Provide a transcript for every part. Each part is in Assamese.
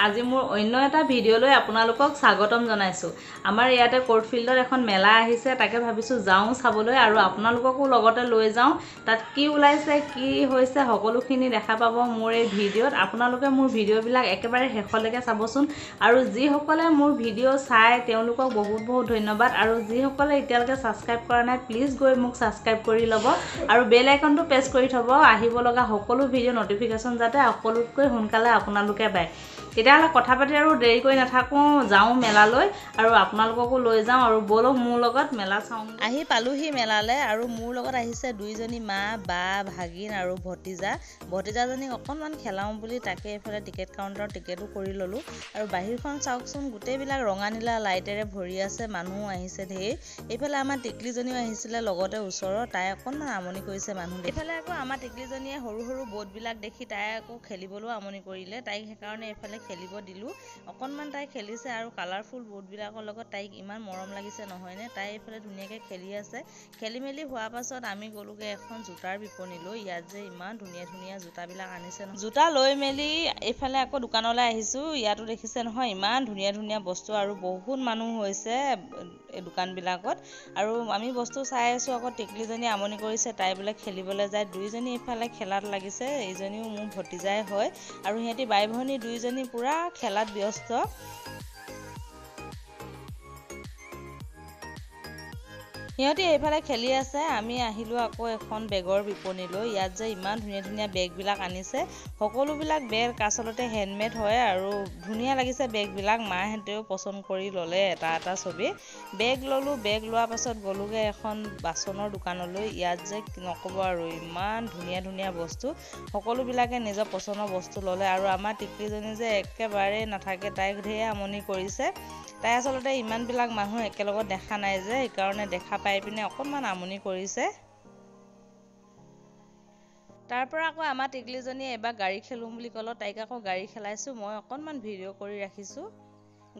আজি মোৰ অন্য এটা ভিডিঅ'লৈ আপোনালোকক স্বাগতম জনাইছোঁ। আমাৰ ইয়াতে কোৰ্ট ফিল্ডত এখন মেলা আহিছে, তাকে ভাবিছোঁ যাওঁ চাবলৈ আৰু আপোনালোককো লগতে লৈ যাওঁ। তাত কি ওলাইছে কি হৈছে সকলোখিনি দেখা পাব মোৰ এই ভিডিঅ'ত। আপোনালোকে মোৰ ভিডিঅ'বিলাক একেবাৰে শেষলৈকে চাবচোন। আৰু যিসকলে মোৰ ভিডিঅ' চাই তেওঁলোকক বহুত বহুত ধন্যবাদ। আৰু যিসকলে এতিয়ালৈকে ছাবস্ক্ৰাইব কৰা নাই প্লিজ গৈ মোক ছাবস্ক্ৰাইব কৰি ল'ব আৰু বেল আইকনটো প্ৰেছ কৰি থ'ব, আহিব লগা সকলো ভিডিঅ' নটিফিকেশ্যন যাতে সকলোতকৈ সোনকালে আপোনালোকে পায়। তেতিয়াহ'লে কথা পাতি আৰু দেৰি কৰি নাথাকোঁ, যাওঁ মেলালৈ আৰু আপোনালোককো লৈ যাওঁ আৰু ব'লক মোৰ লগত মেলা চাওঁ। আহি পালোহি মেলালৈ আৰু মোৰ লগত আহিছে দুইজনী মা, বা, ভাগিন আৰু ভতিজাজনীক অকণমান খেলাওঁ বুলি তাকে এইফালে টিকেট কাউণ্টাৰত টিকেটো কৰি ল'লোঁ। আৰু বাহিৰখন চাওকচোন, গোটেইবিলাক ৰঙা নীলা লাইটেৰে ভৰি আছে, মানুহো আহিছে ঢেৰ। এইফালে আমাৰ টিকলিজনীও আহিছিলে লগতে ওচৰৰ, তাই অকণমান আমনি কৰিছে মানুহ। এইফালে আকৌ আমাৰ টিকলিজনীয়ে সৰু সৰু ব'টবিলাক দেখি তাই আকৌ খেলিবলৈও আমনি কৰিলে, তাইক সেইকাৰণে এইফালে খেলিব দিলোঁ। অকণমান তাই খেলিছে আৰু কালাৰফুল ব'টবিলাকৰ লগত তাইক ইমান মৰম লাগিছে নহয়নে। তাই এইফালে ধুনীয়াকৈ খেলি আছে। খেলি মেলি হোৱাৰ পাছত আমি গ'লোগৈ এখন জোতাৰ বিপণীলৈ। ইয়াত যে ইমান ধুনীয়া ধুনীয়া জোতাবিলাক আনিছে নহয়। জোতা লৈ মেলি এইফালে আকৌ দোকানলৈ আহিছোঁ। ইয়াতো দেখিছে নহয় ইমান ধুনীয়া ধুনীয়া বস্তু আৰু বহুত মানুহ হৈছে এই দোকানবিলাকত। আৰু আমি বস্তু চাই আছোঁ, আকৌ টিকলিজনী আমনি কৰিছে, তাই বোলে খেলিবলৈ যায়। দুইজনী এইফালে খেলাত লাগিছে, এইজনীও মোৰ ভতিজাই হয় আৰু সিহঁতি বাই ভনী দুইজনী পূৰা খেলাত ব্যস্ত। সিহঁতি এইফালে খেলি আছে। আমি আহিলোঁ আকৌ এখন বেগৰ বিপণীলৈ। ইয়াত যে ইমান ধুনীয়া ধুনীয়া বেগবিলাক আনিছে, সকলোবিলাক বেগ আচলতে হেণ্ডমেড হয় আৰু ধুনীয়া লাগিছে বেগবিলাক। মাহঁতেও পচন্দ কৰি ল'লে এটা এটা ছবি। বেগ ল'লোঁ, বেগ লোৱাৰ পাছত গ'লোগৈ এখন বাচনৰ দোকানলৈ। ইয়াত যে নক'ব আৰু ইমান ধুনীয়া ধুনীয়া বস্তু, সকলোবিলাকে নিজৰ পচন্দৰ বস্তু ল'লে। আৰু আমাৰ টিকলিজনী যে একেবাৰেই নাথাকে, তাইক ঢেৰ আমনি কৰিছে। তাই আচলতে ইমানবিলাক মানুহ একেলগত দেখা নাই যে, সেইকাৰণে দেখা পাই পিনে অকণমান আমনি কৰিছে। তাৰ পৰা আকৌ আমাৰ টিকলিজনীয়ে এবাৰ গাড়ী খেলোঁ বুলি ক'লত তাইক আকৌ গাড়ী খেলাইছোঁ। মই অকণমান ভিডিঅ' কৰি ৰাখিছোঁ।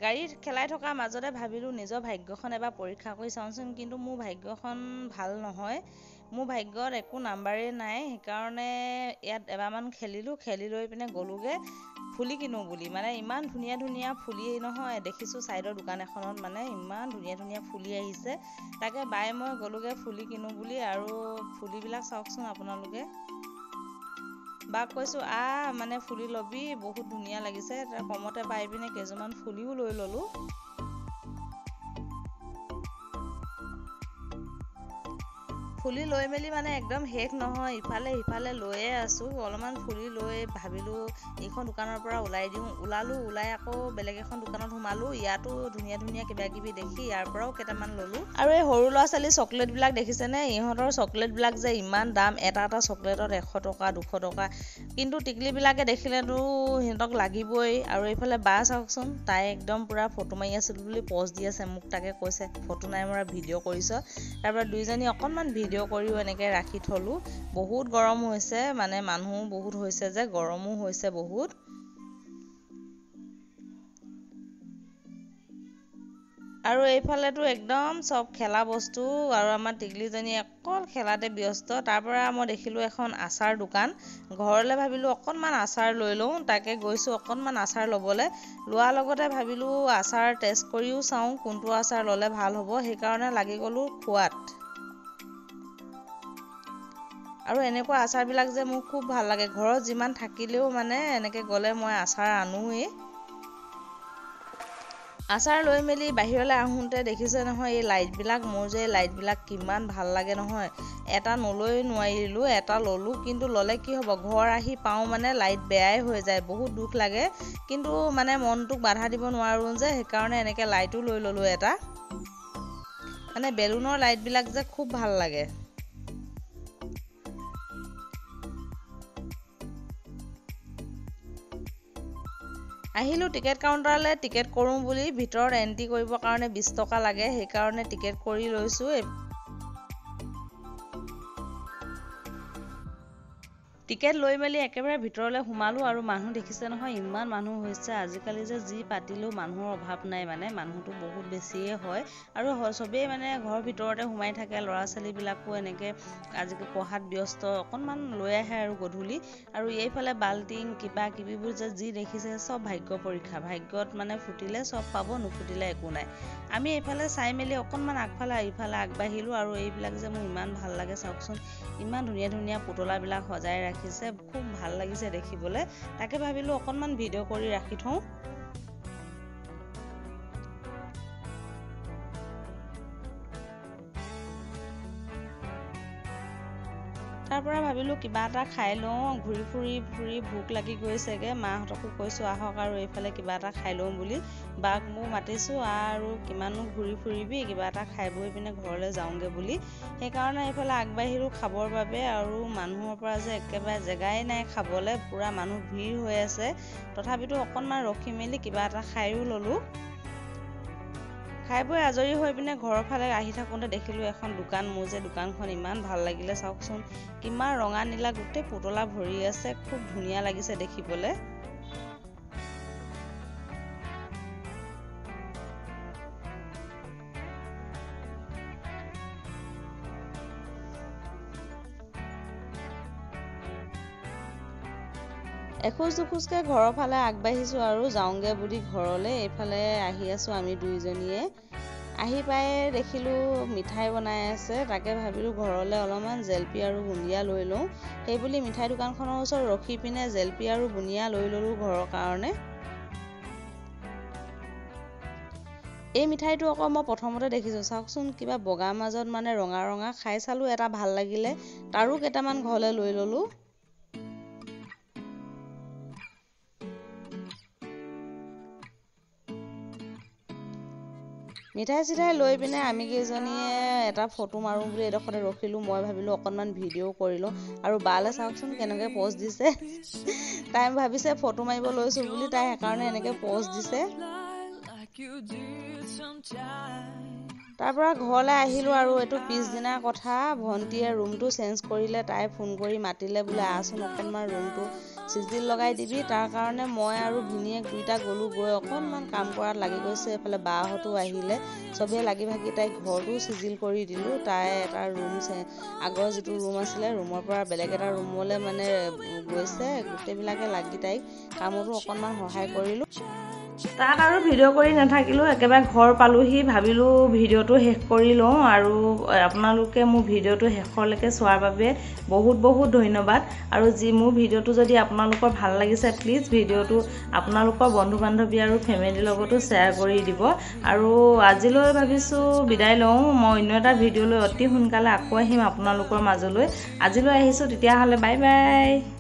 গাড়ী খেলাই থকাৰ মাজতে ভাবিলোঁ নিজৰ ভাগ্যখন এবাৰ পৰীক্ষা কৰি চাওঁচোন, কিন্তু মোৰ ভাগ্যখন ভাল নহয়। মোৰ ভাগ্যত একো নাম্বাৰেই নাই, সেইকাৰণে ইয়াত এবাৰমান খেলিলোঁ। খেলি লৈ পিনে গ'লোগৈ ফুলি কিনো বুলি। মানে ইমান ধুনীয়া ধুনীয়া ফুলি নহয়, দেখিছোঁ ছাইডৰ দোকান এখনত মানে ইমান ধুনীয়া ধুনীয়া ফুলি আহিছে। তাকে বাই মই গ'লোগৈ ফুলি কিনো বুলি। আৰু ফুলিবিলাক চাওকচোন আপোনালোকে। বাক কৈছোঁ মানে ফুলি ল'বি, বহুত ধুনীয়া লাগিছে। কমতে পাই পিনে কেইযোৰমান ফুলিও লৈ ল'লোঁ। ফুলি লৈ মেলি মানে একদম শেষ নহয়, ইফালে সিফালে লৈয়ে আছোঁ। অলপমান ফুলি লৈ ভাবিলোঁ এইখন দোকানৰ পৰা ওলাই আকৌ বেলেগ এখন দোকানত সোমালোঁ। ইয়াতো ধুনীয়া ধুনীয়া কিবা কিবি দেখি ইয়াৰ পৰাও কেইটামান ল'লোঁ। আৰু এই সৰু ল'ৰা ছোৱালী চকলেটবিলাক দেখিছেনে? ইহঁতৰ চকলেটবিলাক যে ইমান দাম, এটা এটা চকলেটত 100 টকা 200 টকা। কিন্তু টিকলিবিলাকে দেখিলেতো সিহঁতক লাগিবই। আৰু এইফালে বা চাওকচোন, তাই একদম পূৰা ফটো মাৰি আছিলোঁ বুলি প'জ দি আছে। মোক তাকে কৈছে ফটো নাই মৰা, ভিডিঅ' কৰিছ। তাৰপৰা দুইজনী অকণমান ভিডিঅ' কৰিও এনেকৈ ৰাখি থলোঁ। বহুত গৰম হৈছে, মানে মানুহো বহুত হৈছে যে, গৰমো হৈছে বহুত। আৰু এইফালেতো একদম চব খেলা বস্তু আৰু আমাৰ টিকলিজনী অকল খেলাতে ব্যস্ত। তাৰ পৰা মই দেখিলোঁ এখন আচাৰ দোকান। ঘৰলৈ ভাবিলোঁ অকণমান আচাৰ লৈ লওঁ, তাকে গৈছোঁ অকণমান আচাৰ ল'বলৈ। লোৱাৰ লগতে ভাবিলোঁ আচাৰ টেষ্ট কৰিও চাওঁ কোনটো আচাৰ ল'লে ভাল হ'ব, সেইকাৰণে লাগি গ'লোঁ খোৱাত। আৰু এনেকুৱা আচাৰবিলাক যে মোৰ খুব ভাল লাগে। ঘৰত যিমান থাকিলেও মানে এনেকৈ গ'লে মই আচাৰ আনোৱেই। আচাৰ লৈ মেলি বাহিৰলৈ আহোঁতে দেখিছে নহয় এই লাইটবিলাক। মোৰ যে এই লাইটবিলাক কিমান ভাল লাগে নহয়। এটা নলৈ নোৱাৰিলোঁ, এটা ল'লোঁ। কিন্তু ল'লে কি হ'ব, ঘৰ আহি পাওঁ মানে লাইট বেয়াই হৈ যায়, বহুত দুখ লাগে। কিন্তু মানে মনটোক বাধা দিব নোৱাৰোঁ যে, সেইকাৰণে এনেকৈ লাইটো লৈ ল'লোঁ এটা। মানে বেলুনৰ লাইটবিলাক যে খুব ভাল লাগে। আহিলোঁ টিকেট কাউণ্টাৰলৈ টিকেট কৰোঁ বুলি। ভিতৰত এণ্ট্ৰি কৰিবৰ কাৰণে 20 টকা লাগে, সেইকাৰণে টিকেট কৰি লৈছোঁ। টিকেট লৈ মেলি একেবাৰে ভিতৰলৈ সোমালোঁ আৰু মানুহ দেখিছে নহয় ইমান মানুহ হৈছে আজিকালি যে যি পাতিলেও মানুহৰ অভাৱ নাই মানে মানুহটো বহুত বেছিয়ে হয় আৰু চবেই মানে ঘৰৰ ভিতৰতে সোমাই থাকে ল'ৰা ছোৱালীবিলাকো এনেকৈ আজিকালি পঢ়াত ব্যস্ত অকণমান লৈ আহে আৰু গধূলি আৰু এইফালে বাল্টিং কিবা কিবিবোৰ যে যি দেখিছে চব ভাগ্য পৰীক্ষা ভাগ্যত মানে ফুটিলে চব পাব নুফুটিলে একো নাই আমি এইফালে চাই মেলি অকণমান আগফালে ইফালে আগবাঢ়িলোঁ আৰু এইবিলাক যে মোৰ ইমান ভাল লাগে চাওকচোন ইমান ধুনীয়া ধুনীয়া পুতলাবিলাক সজাই ৰাখিছে খুব ভাল লাগিছে দেখিবলৈ তাকে ভাবিলোঁ অকণমান ভিডিঅ' কৰি ৰাখি থওঁ তাৰ পৰা ভাবিলোঁ কিবা এটা খাই লওঁ ঘূৰি ফুৰি ভোক লাগি গৈছেগৈ মাহঁতকো কৈছোঁ আহক আৰু এইফালে কিবা এটা খাই লওঁ বুলি বাক মোক মাতিছোঁ আৰু কিমানো ঘূৰি ফুৰিবি কিবা এটা খাই বৈ পিনে ঘৰলৈ যাওঁগৈ বুলি সেইকাৰণে এইফালে আগবাঢ়িলোঁ খাবৰ বাবে আৰু মানুহৰ পৰা যে একেবাৰে জেগাই নাই খাবলৈ পূৰা মানুহ ভিৰ হৈ আছে তথাপিতো অকণমান ৰখি মেলি কিবা এটা খায়ো ল'লোঁ খাই বৈ আজৰি হৈ পিনে ঘৰৰ ফালে আহি থাকোঁতে দেখিলোঁ এখন দোকান মোৰ যে দোকানখন ইমান ভাল লাগিলে চাওকচোন কিমান ৰঙা নীলা গোটেই পুতলা ভৰি আছে খুব ধুনীয়া লাগিছে দেখিবলৈ এখোজ দুখোজকৈ ঘৰৰ ফালে আগবাঢ়িছোঁ আৰু যাওঁগৈ বুলি ঘৰলৈ এইফালে আহি আছোঁ আমি দুইজনীয়ে আহি পাই দেখিলোঁ মিঠাই বনাই আছে তাকে ভাবিলোঁ ঘৰলৈ অলপমান জেলপি আৰু বুন্দিয়া লৈ লওঁ সেইবুলি মিঠাই দোকানখনৰ ওচৰত ৰখি পিনে জেলপি আৰু বুন্দিয়া লৈ ল'লোঁ ঘৰৰ কাৰণে এই মিঠাইটো আকৌ মই প্ৰথমতে দেখিছোঁ চাওকচোন কিবা বগা মাজত মানে ৰঙা ৰঙা খাই চালোঁ এটা ভাল লাগিলে তাৰো কেইটামান ঘৰলৈ লৈ ল'লোঁ মিঠাই চিঠাই লৈ পিনে আমি কেইজনীয়ে এটা ফটো মাৰোঁ বুলি এডোখৰতে ৰখিলোঁ মই ভাবিলোঁ অকণমান ভিডিঅ' কৰি লওঁ আৰু বালে চাওকচোন কেনেকৈ প'জ দিছে তাই ভাবিছে ফটো মাৰিব লৈছোঁ বুলি তাই সেইকাৰণে এনেকৈ প'জ দিছে তাৰ পৰা ঘৰলৈ আহিলোঁ আৰু এইটো পিছদিনাৰ কথা ভণ্টিয়ে ৰুমটো চেঞ্জ কৰিলে তাই ফোন কৰি মাতিলে বোলে আহচোন অকণমান ৰুমটো চিজিল লগাই দিবি তাৰ কাৰণে মই আৰু ভিনীয়েক দুইটা গ'লোঁ গৈ অকণমান কাম কৰাত লাগি গৈছে এইফালে বাহঁতো আহিলে চবেই লাগি ভাগি তাইক ঘৰটো চিজিল কৰি দিলোঁ তাই এটা ৰুম আগৰ যিটো ৰুম আছিলে ৰুমৰ পৰা বেলেগ এটা ৰুমলৈ মানে গৈছে গোটেইবিলাকে লাগি তাইক কামতো অকণমান সহায় কৰিলোঁ তাত আৰু ভিডিঅ' কৰি নাথাকিলোঁ একেবাৰে ঘৰ পালোঁহি ভাবিলোঁ ভিডিঅ'টো শেষ কৰি লওঁ আৰু আপোনালোকে মোৰ ভিডিঅ'টো শেষলৈকে চোৱাৰ বাবে বহুত বহুত ধন্যবাদ আৰু মোৰ ভিডিঅ'টো যদি আপোনালোকৰ ভাল লাগিছে প্লিজ ভিডিঅ'টো আপোনালোকৰ বন্ধু বান্ধৱী আৰু ফেমিলিৰ লগতো শ্বেয়াৰ কৰি দিব আৰু আজিলৈ ভাবিছোঁ বিদায় লওঁ মই অন্য এটা ভিডিঅ' লৈ অতি সোনকালে আকৌ আহিম আপোনালোকৰ মাজলৈ আজিলৈ আহিছোঁ তেতিয়াহ'লে বাই বাই